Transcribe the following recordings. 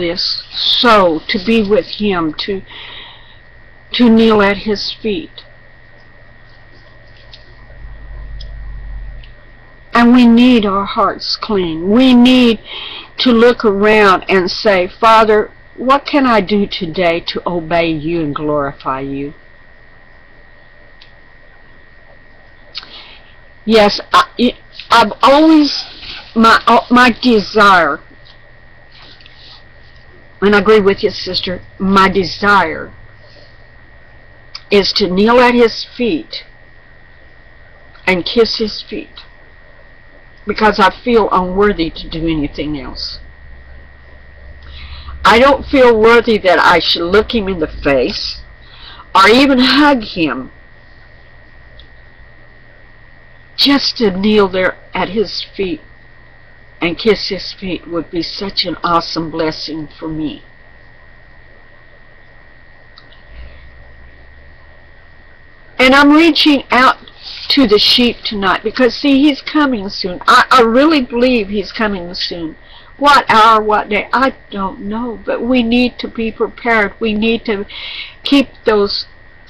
this so to be with Him, to kneel at His feet. And we need our hearts clean. We need to look around and say, Father, what can I do today to obey You and glorify You? Yes, I've always, my desire, and I agree with you, sister, my desire is to kneel at His feet and kiss His feet, because I feel unworthy to do anything else. I don't feel worthy that I should look Him in the face or even hug Him. Just to kneel there at His feet and kiss His feet would be such an awesome blessing for me. And I'm reaching out to the sheep tonight because, see, He's coming soon. I really believe He's coming soon. What hour, what day, I don't know. But we need to be prepared. We need to keep those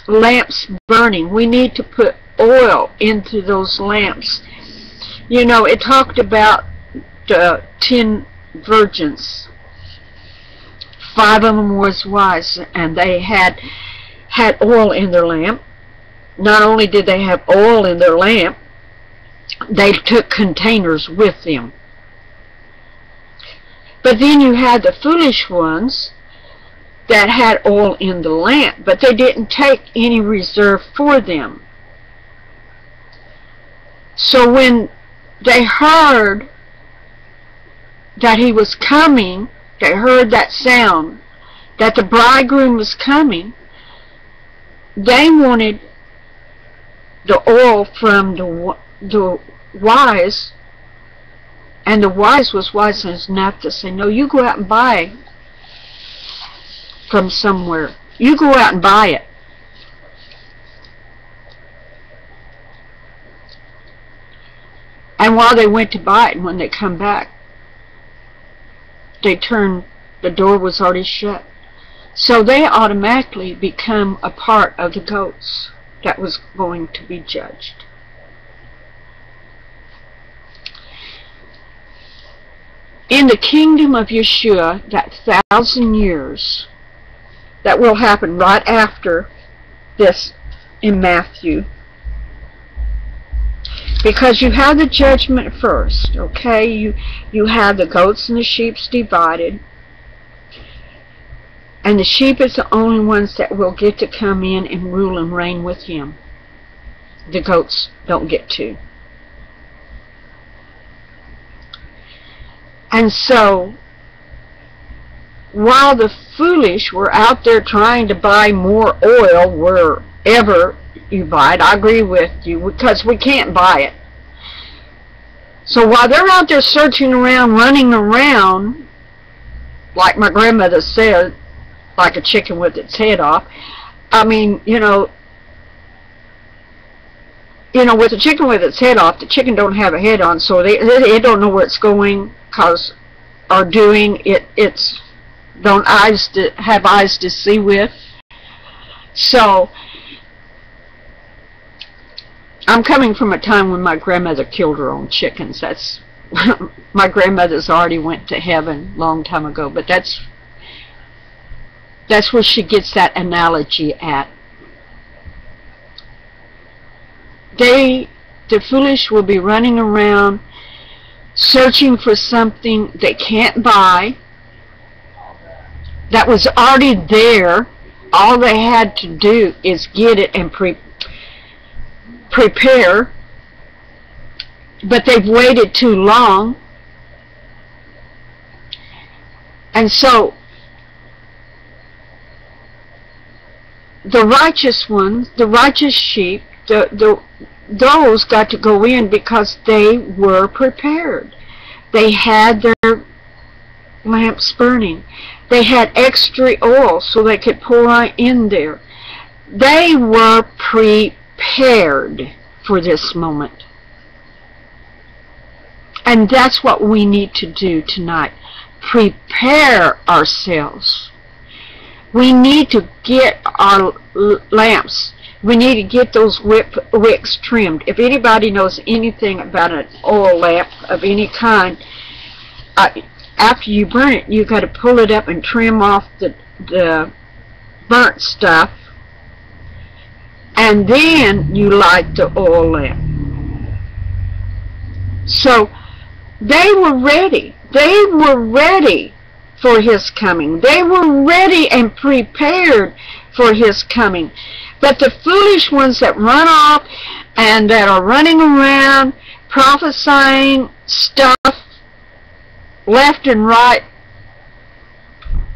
lamps burning. We need to put oil into those lamps. You know, it talked about the 10 virgins. 5 of them was wise, and they had oil in their lamp. Not only did they have oil in their lamp, they took containers with them. But then you had the foolish ones that had oil in the lamp, but they didn't take any reserve for them. So when they heard that He was coming, they heard that sound, that the bridegroom was coming, they wanted the oil from the wise, and the wise was wise enough to say, no, you go out and buy from somewhere. You go out and buy it. And while they went to buy it, and when they come back, they turned, the door was already shut. So they automatically become a part of the goats that was going to be judged. In the kingdom of Yeshua, that 1,000 years that will happen right after this in Matthew, because you have the judgment first, okay? You have the goats and the sheep divided, and the sheep is the only ones that will get to come in and rule and reign with Him. The goats don't get to. And so, while the foolish were out there trying to buy more oil wherever you buy it, I agree with you, because we can't buy it. So while they're out there searching around, running around, like my grandmother said, like a chicken with its head off, I mean, you know, with a chicken with its head off, the chicken don't have a head on, so they don't know where it's going, cause or doing it. It's don't have eyes to see with. So I'm coming from a time when my grandmother killed her own chickens. That's my grandmother's already went to heaven a long time ago, but that's where she gets that analogy at. The foolish will be running around searching for something they can't buy, that was already there. All they had to do is get it and prepare, but they've waited too long. And so the righteous ones, the righteous sheep, those got to go in because they were prepared. They had their lamps burning. They had extra oil so they could pour in there. They were prepared for this moment. And that's what we need to do tonight. prepare ourselves. We need to get our lamps. We need to get those wicks trimmed. If anybody knows anything about an oil lamp of any kind, after you burn it, you've got to pull it up and trim off the burnt stuff, and then you light the oil lamp. So they were ready. They were ready for his coming. They were ready and prepared for his coming. But the foolish ones that run off and that are running around prophesying stuff left and right,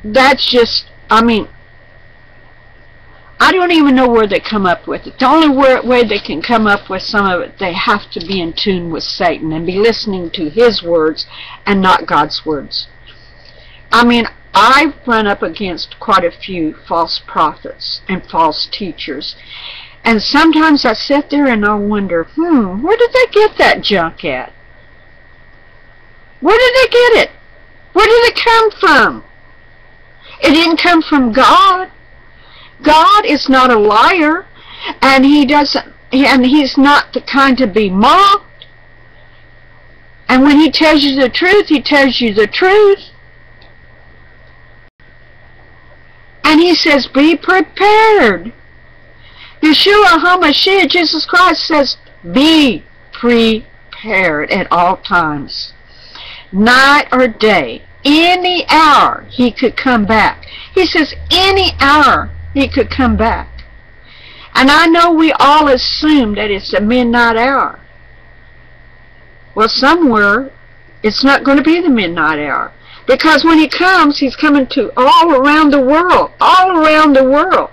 that's just, I mean, I don't even know where they come up with it. The only way they can come up with some of it, they have to be in tune with Satan and be listening to his words and not God's words. I mean, I've run up against quite a few false prophets and false teachers. And sometimes I sit there and I wonder, where did they get that junk at? Where did they get it? Where did it come from? It didn't come from God. God is not a liar, and he's not the kind to be mocked. And when he tells you the truth, he tells you the truth. And he says, be prepared. Yeshua HaMashiach, Jesus Christ, says, be prepared at all times. Night or day, any hour he could come back. He says, any hour he could come back. And I know we all assume that it's the midnight hour. Well, somewhere it's not going to be the midnight hour. Because when he comes, he's coming to all around the world. All around the world.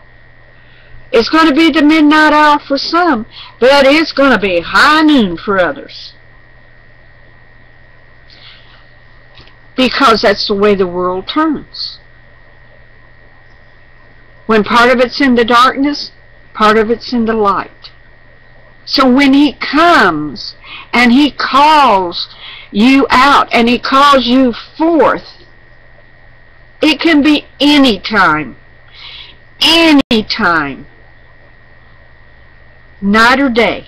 It's going to be the midnight hour for some, but it's going to be high noon for others. Because that's the way the world turns. When part of it's in the darkness, part of it's in the light. So when he comes and he calls you out and he calls you forth, it can be any time. Any time. Night or day.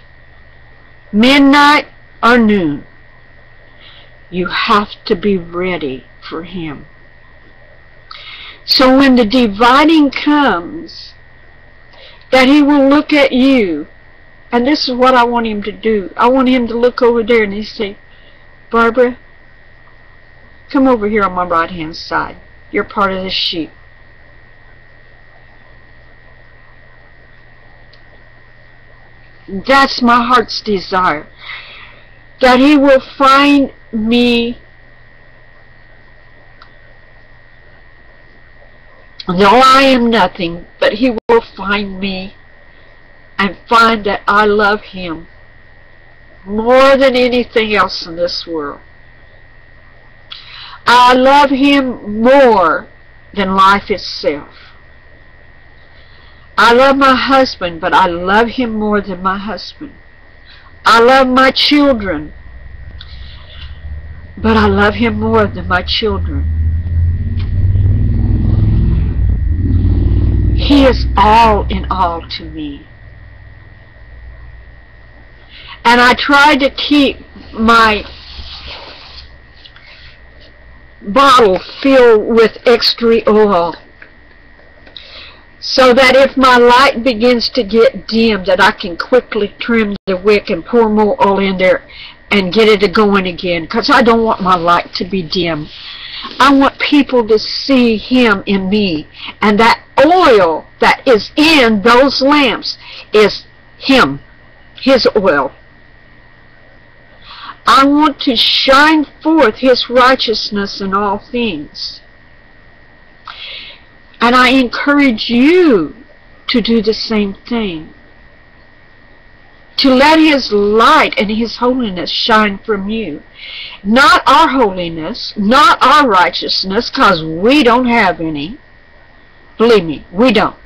Midnight or noon. You have to be ready for him. So when the dividing comes, that he will look at you, and this is what I want him to do. I want him to look over there and he say, Barbara, come over here on my right hand side. You're part of the sheep. That's my heart's desire. That he will find me, though I am nothing, but he will find me and find that I love him more than anything else in this world. I love him more than life itself. I love my husband, but I love him more than my husband. I love my children, but I love him more than my children. He is all in all to me. And I try to keep my bottle filled with extra oil, so that if my light begins to get dim, that I can quickly trim the wick and pour more oil in there and get it going again, because I don't want my light to be dim. I want people to see him in me, and that oil that is in those lamps is him, his oil. I want to shine forth his righteousness in all things. And I encourage you to do the same thing. To let his light and his holiness shine from you. Not our holiness, not our righteousness, because we don't have any. Believe me, we don't.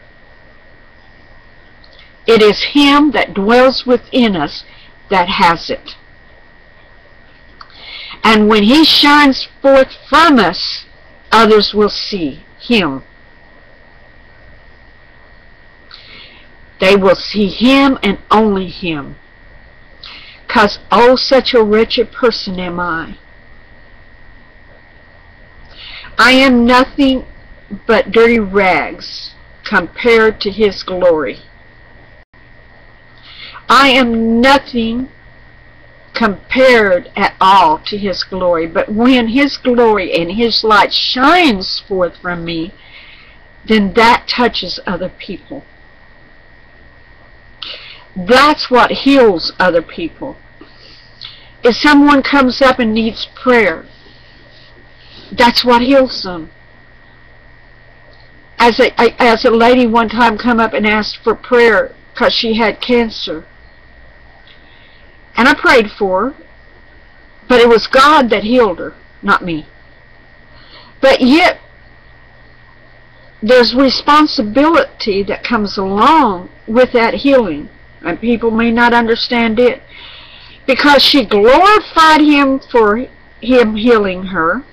It is him that dwells within us that has it. And when he shines forth from us, others will see Him. They will see Him and only Him. 'Cause oh, such a wretched person am I. I am nothing but dirty rags compared to His glory. I am nothing compared at all to His glory. But when His glory and His light shines forth from me, then that touches other people. That's what heals other people. If someone comes up and needs prayer, that's what heals them. As a lady one time come up and asked for prayer because she had cancer. And I prayed for her, but it was God that healed her, not me. But yet, there's responsibility that comes along with that healing, and people may not understand it. Because she glorified Him for Him healing her,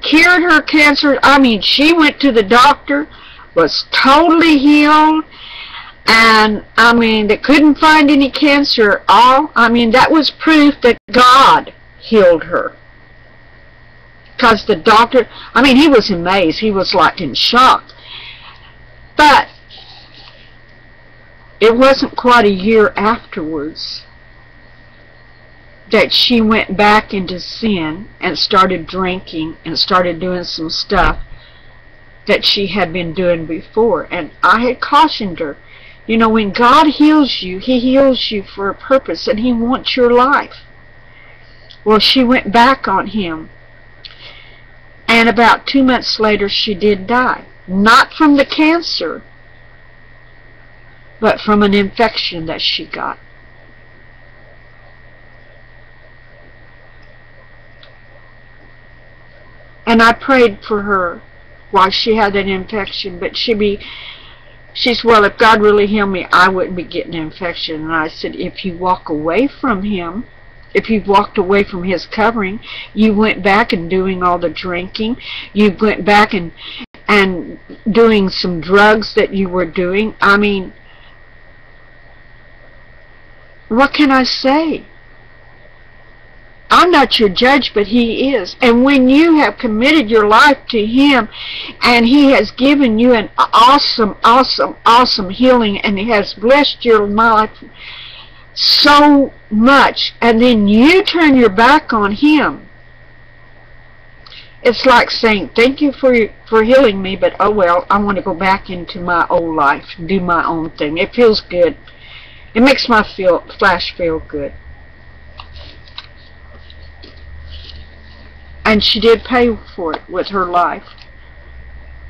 cured her cancer. I mean, she went to the doctor, was totally healed, and I mean, they couldn't find any cancer at all. I mean, that was proof that God healed her. Because the doctor, I mean, he was amazed. He was like in shock. But it wasn't quite a year afterwards that she went back into sin and started drinking and started doing some stuff that she had been doing before. And I had cautioned her, you know, when God heals you, He heals you for a purpose, and He wants your life. Well, she went back on Him, and about 2 months later she did die. Not from the cancer, but from an infection that she got. And I prayed for her while she had that infection, but she's, well, if God really healed me, I wouldn't be getting an infection. And I said, if you walk away from Him, if you walked away from His covering, you went back and doing all the drinking, you went back and doing some drugs that you were doing, I mean, what can I say? I'm not your judge, but He is. And when you have committed your life to Him, and He has given you an awesome, awesome, awesome healing, and He has blessed your life so much, and then you turn your back on Him, it's like saying, thank you for healing me, but oh well, I want to go back into my old life and do my own thing. It feels good. It makes my flesh feel good. And she did pay for it with her life.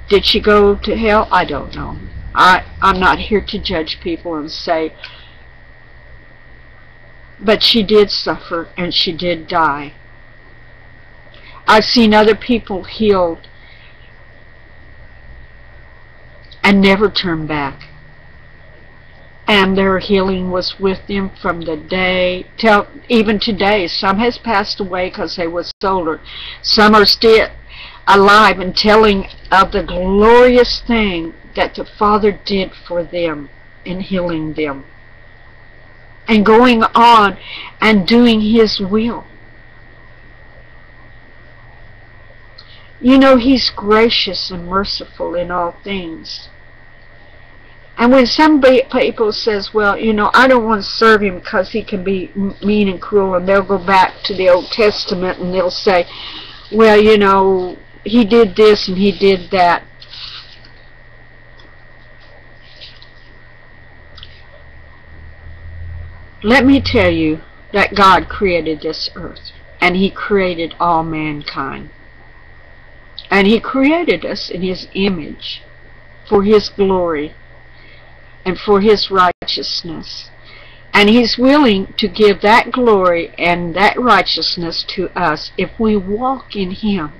Did she go to hell? I don't know. I'm not here to judge people and say, but she did suffer and she did die. I've seen other people healed and never turn back. And their healing was with them from the day till even today. Some has passed away because they were older. Some are still alive and telling of the glorious thing that the Father did for them in healing them, and going on and doing His will. You know, He's gracious and merciful in all things. And when some people says, well, you know, I don't want to serve Him because He can be mean and cruel, and they'll go back to the Old Testament and they'll say, well, you know, He did this and He did that. Let me tell you that God created this earth, and He created all mankind. And He created us in His image for His glory and for His righteousness. And He's willing to give that glory and that righteousness to us if we walk in Him.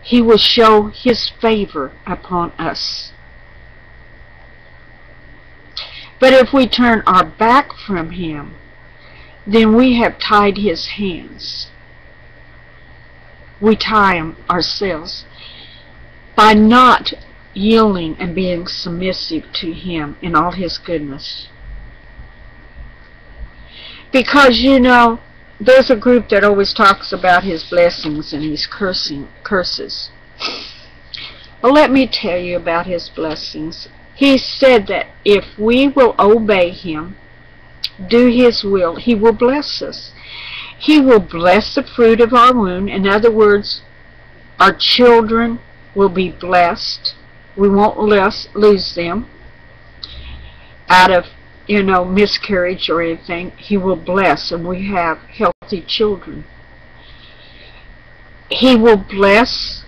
He will show His favor upon us. But if we turn our back from Him, then we have tied His hands. we tie them ourselves by not yielding and being submissive to Him in all His goodness. Because, you know, there's a group that always talks about His blessings and His curses. Well, let me tell you about His blessings. He said that if we will obey Him, do His will, He will bless us. He will bless the fruit of our womb. In other words, our children will be blessed. We won't lose them out of, you know, miscarriage or anything. He will bless, and we have healthy children. He will bless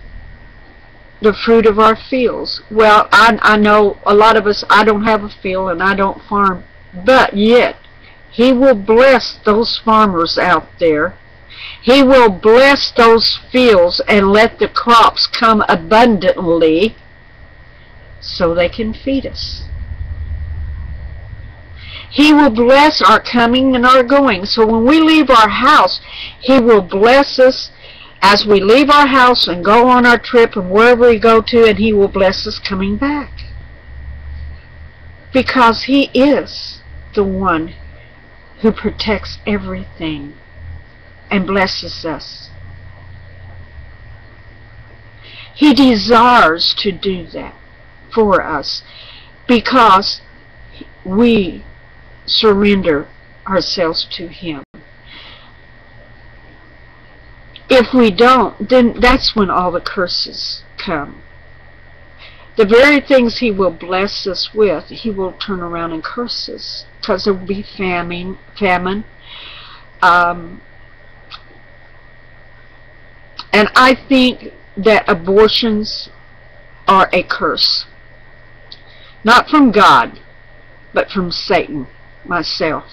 the fruit of our fields. Well, I know a lot of us, I don't have a field and I don't farm, but yet He will bless those farmers out there. He will bless those fields and let the crops come abundantly so they can feed us. He will bless our coming and our going. So when we leave our house, He will bless us as we leave our house and go on our trip and wherever we go to, and He will bless us coming back. Because He is the one who protects everything and blesses us. He desires to do that for us because we surrender ourselves to Him. If we don't, then that's when all the curses come. The very things He will bless us with, He will turn around and curse us, because there will be famine. And I think that abortions are a curse. Not from God, but from Satan, myself.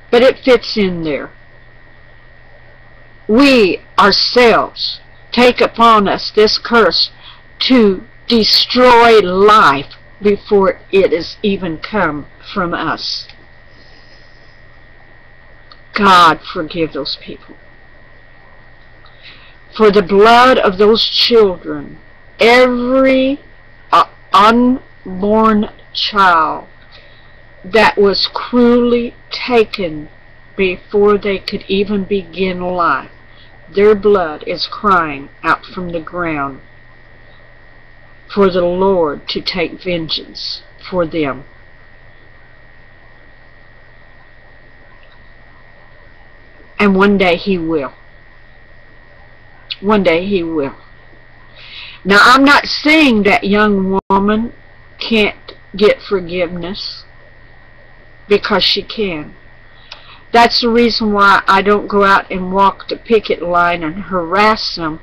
But it fits in there. We ourselves take upon us this curse to destroy life before it has even come from us. God forgive those people. For the blood of those children, every unborn child that was cruelly taken before they could even begin life, their blood is crying out from the ground for the Lord to take vengeance for them. And one day He will. One day He will. Now, I'm not saying that young woman can't get forgiveness, because she can. That's the reason why I don't go out and walk the picket line and harass them.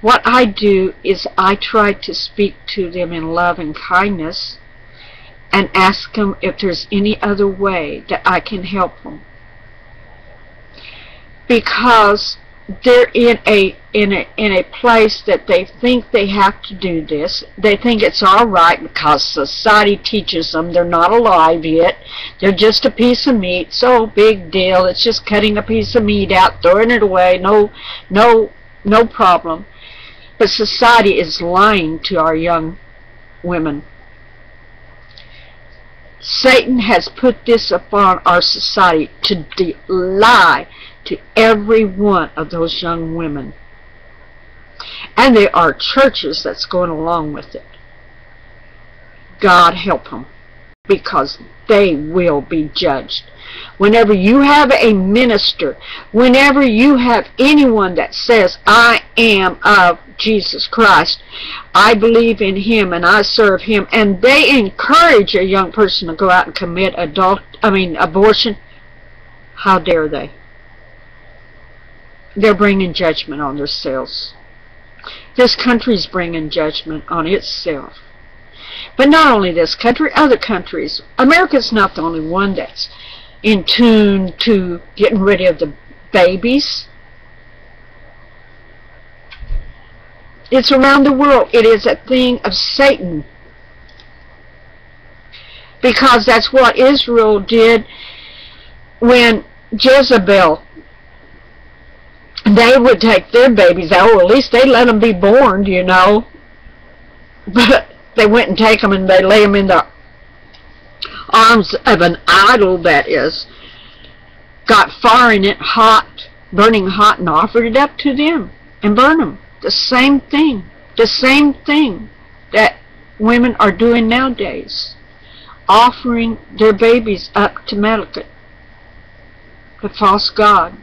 What I do is I try to speak to them in love and kindness and ask them if there's any other way that I can help them. Because they're in a place that they think they have to do this. They think it's all right because society teaches them they're not alive yet. They're just a piece of meat. So big deal. It's just cutting a piece of meat out, throwing it away. No problem. But society is lying to our young women. Satan has put this upon our society to lie to every one of those young women. And there are churches that's going along with it. God help them, because they will be judged. Whenever you have a minister, whenever you have anyone that says, I am of Jesus Christ, I believe in Him and I serve Him, and they encourage a young person to go out and commit abortion, how dare they? They're bringing judgment on themselves. This country's bringing judgment on itself. But not only this country, other countries. America's not the only one that's in tune to getting rid of the babies. It's around the world. It is a thing of Satan. Because that's what Israel did when Jezebel they would take their babies out, or at least they let them be born, you know. But they went and take them and they lay them in the arms of an idol that is got fire in it, hot, burning hot, and offered it up to them and burn them. The same thing that women are doing nowadays, offering their babies up to Melech, the false god.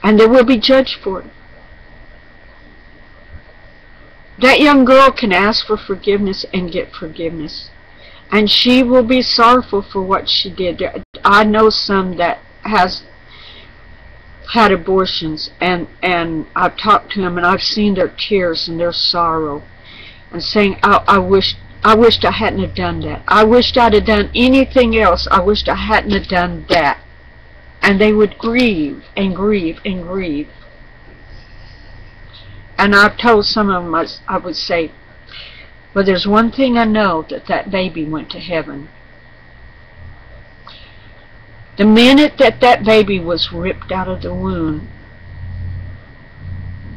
And they will be judged for it. That young girl can ask for forgiveness and get forgiveness. And she will be sorrowful for what she did. I know some that has had abortions, and I've talked to them, and I've seen their tears and their sorrow, and saying, I wished I hadn't have done that. I wished I'd have done anything else. I wished I hadn't have done that. And they would grieve and grieve and grieve. And I've told some of them, I would say, well, there's one thing I know, that baby went to heaven. The minute that baby was ripped out of the womb,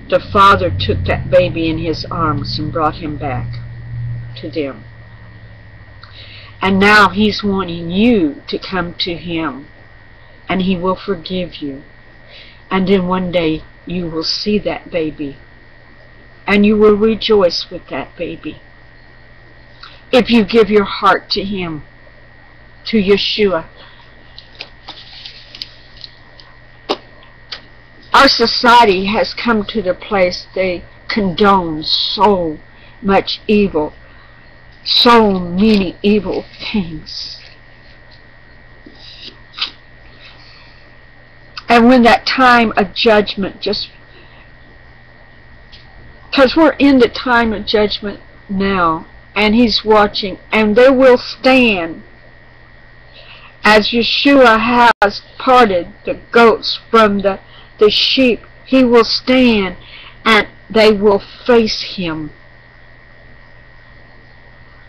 the father took that baby in his arms and brought him back to them. And now he's wanting you to come to him, and he will forgive you. And then one day you will see that baby, and you will rejoice with that baby. If you give your heart to him, to Yeshua. Our society has come to the place they condone so much evil, so many evil things. And when that time of judgment because we're in the time of judgment now, and he's watching, and they will stand as Yeshua has parted the goats from the sheep. He will stand, and they will face him.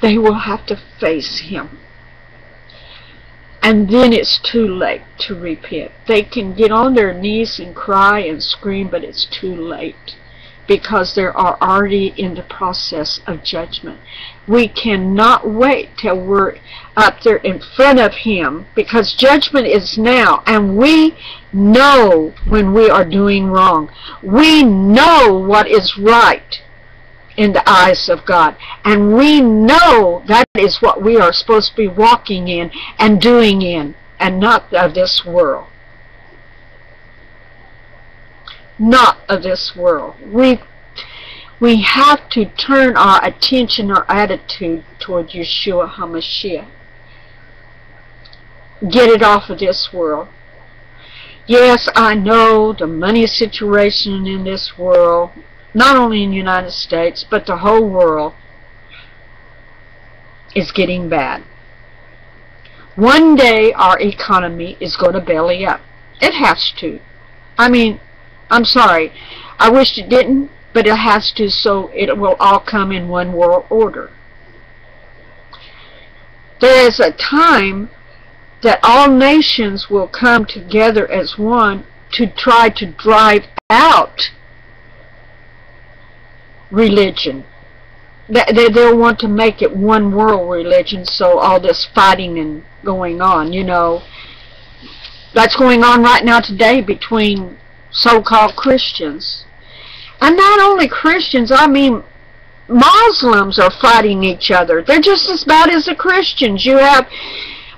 They will have to face him. And then it's too late to repent. They can get on their knees and cry and scream, but it's too late, because they are already in the process of judgment. We cannot wait till we're up there in front of him, because judgment is now, and we know when we are doing wrong. We know what is right in the eyes of God, and we know that is what we are supposed to be walking in and doing in, and not of this world. Not of this world. We have to turn our attention, our attitude toward Yeshua HaMashiach. Get it off of this world. Yes, I know the money situation in this world, not only in the United States, but the whole world, is getting bad. One day our economy is going to belly up. It has to. I mean, I'm sorry. I wish it didn't, but it has to, so it will all come in one world order. There is a time that all nations will come together as one to try to drive out religion. They'll want to make it one world religion, so all this fighting and going on, you know. That's going on right now today between so-called Christians. And not only Christians, I mean Muslims are fighting each other. They're just as bad as the Christians. You have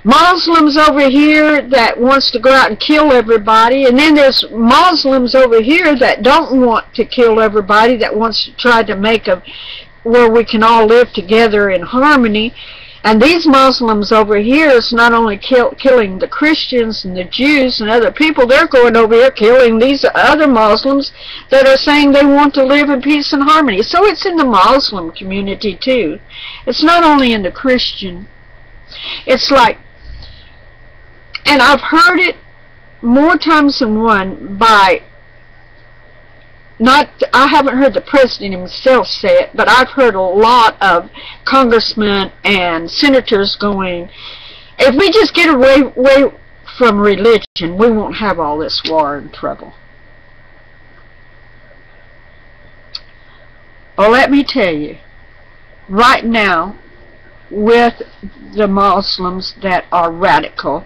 Muslims over here that wants to go out and kill everybody, and then there's Muslims over here that don't want to kill everybody, that wants to try to make where we can all live together in harmony. And these Muslims over here is not only killing the Christians and the Jews and other people, they're going over here killing these other Muslims that are saying they want to live in peace and harmony. So it's in the Muslim community too. It's not only in the Christian. It's like, and I've heard it more times than one by, I haven't heard the president himself say it, but I've heard a lot of congressmen and senators going, if we just get away from religion, we won't have all this war and trouble. Well, let me tell you, right now, with the Muslims that are radical,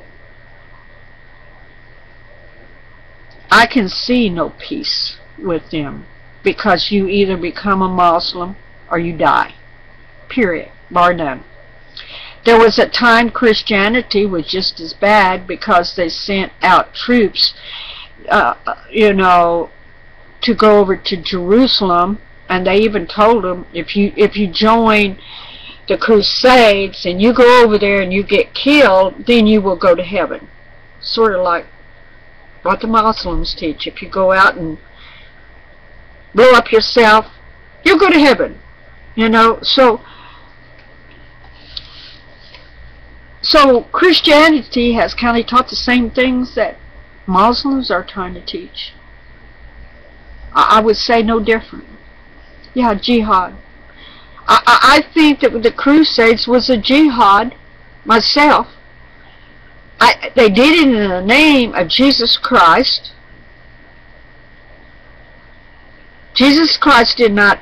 I can see no peace with them, because you either become a Muslim or you die. Period. Bar none. There was a time Christianity was just as bad, because they sent out troops, you know, to go over to Jerusalem, and they even told them, if you join the Crusades and you go over there and you get killed, then you will go to heaven. Sort of like what the Muslims teach. If you go out and blow up yourself, you'll go to heaven. You know, so Christianity has kind of taught the same things that Muslims are trying to teach. I would say no different. Yeah, jihad. I think that the Crusades was a jihad myself. They did it in the name of Jesus Christ. Jesus Christ did not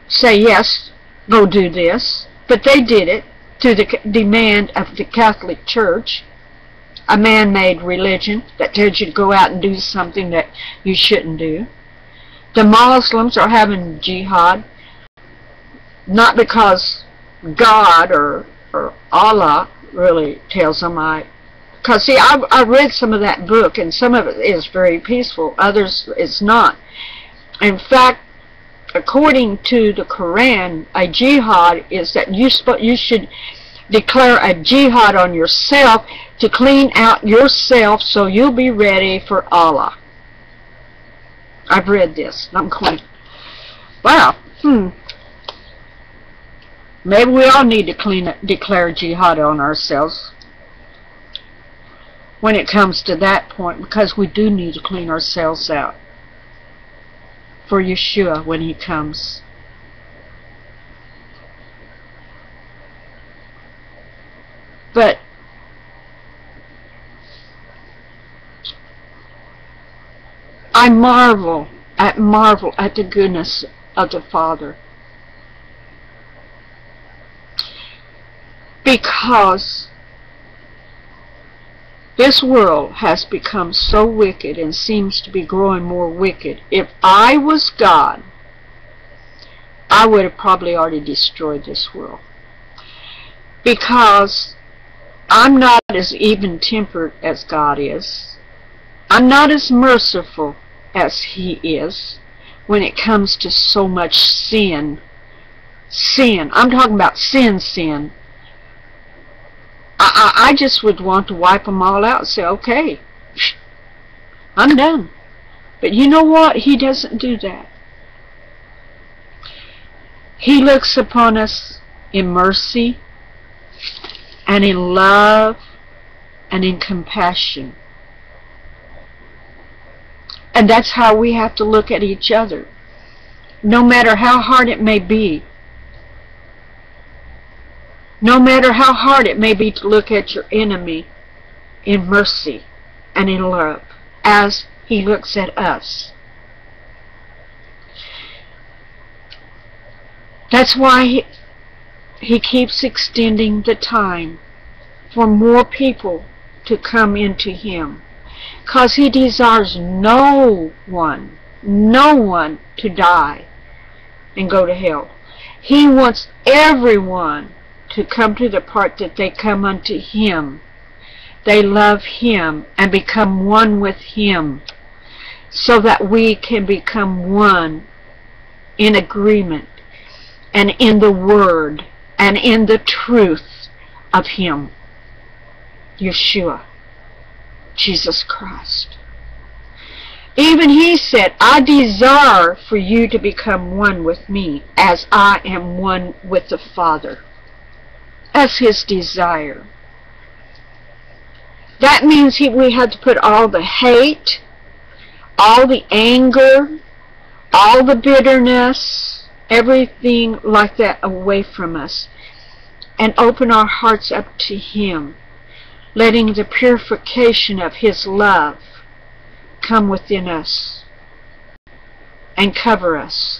say, yes, go do this, but they did it to the demand of the Catholic Church, a man-made religion that tells you to go out and do something that you shouldn't do. The Muslims are having jihad, not because God or Allah really tells them. Because see, I read some of that book, and some of it is very peaceful, others it's not. In fact, according to the Quran, a jihad is that you should declare a jihad on yourself to clean out yourself so you'll be ready for Allah. I've read this. I'm going, wow, maybe we all need to declare jihad on ourselves when it comes to that point, because we do need to clean ourselves out for Yeshua when he comes. But I marvel at the goodness of the Father, because this world has become so wicked and seems to be growing more wicked. If I was God, I would have probably already destroyed this world, because I'm not as even-tempered as God is. I'm not as merciful as he is when it comes to so much sin. Sin. I'm talking about sin. I just would want to wipe them all out and say, okay, I'm done. But you know what? He doesn't do that. He looks upon us in mercy and in love and in compassion. And that's how we have to look at each other, no matter how hard it may be. No matter how hard it may be to look at your enemy in mercy and in love, as he looks at us. That's why he keeps extending the time for more people to come into him, because he desires no one to die and go to hell. He wants everyone to come to the part that they come unto him. They love him and become one with him, so that we can become one in agreement and in the word and in the truth of him, Yeshua, Jesus Christ. Even he said, I desire for you to become one with me as I am one with the Father. That's his desire. That means we have to put all the hate, all the anger, all the bitterness, everything like that away from us, and open our hearts up to him. letting the purification of His love come within us and cover us.